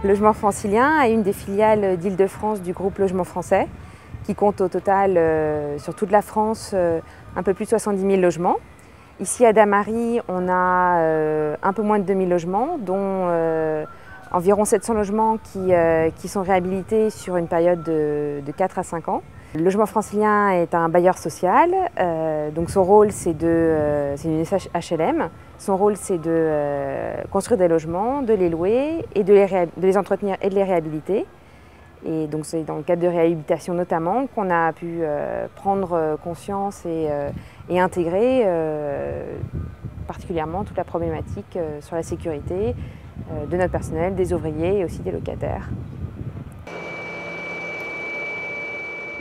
Logement Francilien est une des filiales d'Île-de-France du groupe Logement Français, qui compte au total sur toute la France un peu plus de 70 000 logements. Ici à Damary, on a un peu moins de 2 000 logements, dont environ 700 logements qui sont réhabilités sur une période de 4 à 5 ans. Le Logement Francilien est un bailleur social, donc son rôle c'est une HLM. Son rôle c'est de construire des logements, de les louer, et de les entretenir et de les réhabiliter. Et donc c'est dans le cadre de réhabilitation notamment qu'on a pu prendre conscience et intégrer particulièrement toute la problématique sur la sécurité de notre personnel, des ouvriers et aussi des locataires.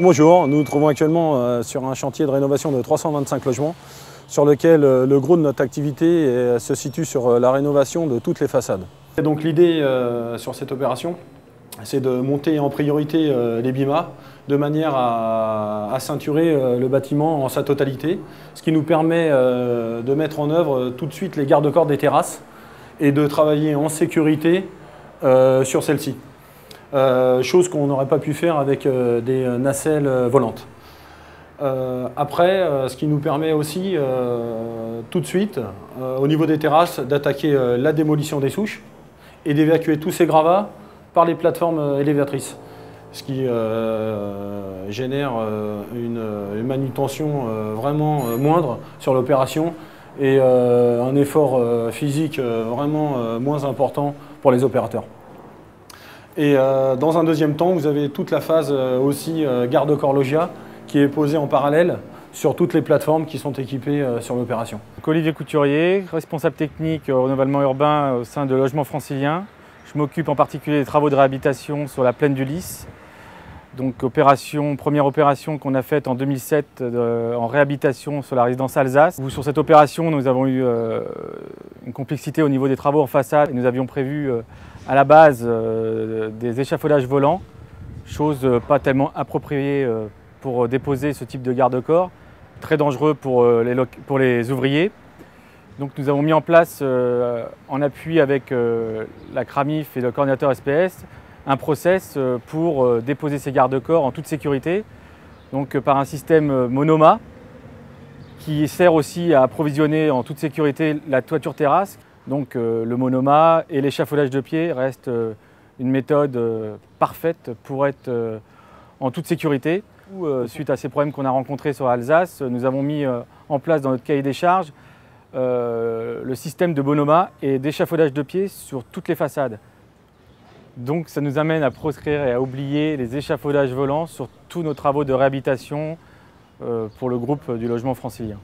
Bonjour, nous nous trouvons actuellement sur un chantier de rénovation de 325 logements sur lequel le gros de notre activité se situe sur la rénovation de toutes les façades. Et donc l'idée sur cette opération, c'est de monter en priorité les BIMA de manière à ceinturer le bâtiment en sa totalité, ce qui nous permet de mettre en œuvre tout de suite les garde-corps des terrasses et de travailler en sécurité sur celles-ci. Chose qu'on n'aurait pas pu faire avec des nacelles volantes. Après, ce qui nous permet aussi tout de suite, au niveau des terrasses, d'attaquer la démolition des souches et d'évacuer tous ces gravats par les plateformes élévatrices, ce qui génère une manutention vraiment moindre sur l'opération et un effort physique vraiment moins important pour les opérateurs. Et dans un deuxième temps, vous avez toute la phase aussi garde-corps loggia qui est posée en parallèle sur toutes les plateformes qui sont équipées sur l'opération. Olivier Couturier, responsable technique au renouvellement urbain au sein de Logement Francilien. Je m'occupe en particulier des travaux de réhabilitation sur la plaine du Lys. Donc première opération qu'on a faite en 2007 en réhabilitation sur la résidence Alsace. Sur cette opération, nous avons eu une complexité au niveau des travaux en façade. Nous avions prévu à la base des échafaudages volants, chose pas tellement appropriée pour déposer ce type de garde-corps, très dangereux pour les ouvriers. Donc nous avons mis en place, en appui avec la CRAMIF et le coordinateur SPS, un process pour déposer ces garde-corps en toute sécurité, donc par un système Monoma qui sert aussi à approvisionner en toute sécurité la toiture terrasse. Donc le Monoma et l'échafaudage de pied restent une méthode parfaite pour être en toute sécurité. Suite à ces problèmes qu'on a rencontrés sur Alsace, nous avons mis en place dans notre cahier des charges le système de Monoma et d'échafaudage de pied sur toutes les façades. Donc ça nous amène à proscrire et à oublier les échafaudages volants sur tous nos travaux de réhabilitation pour le groupe du Logement Francilien.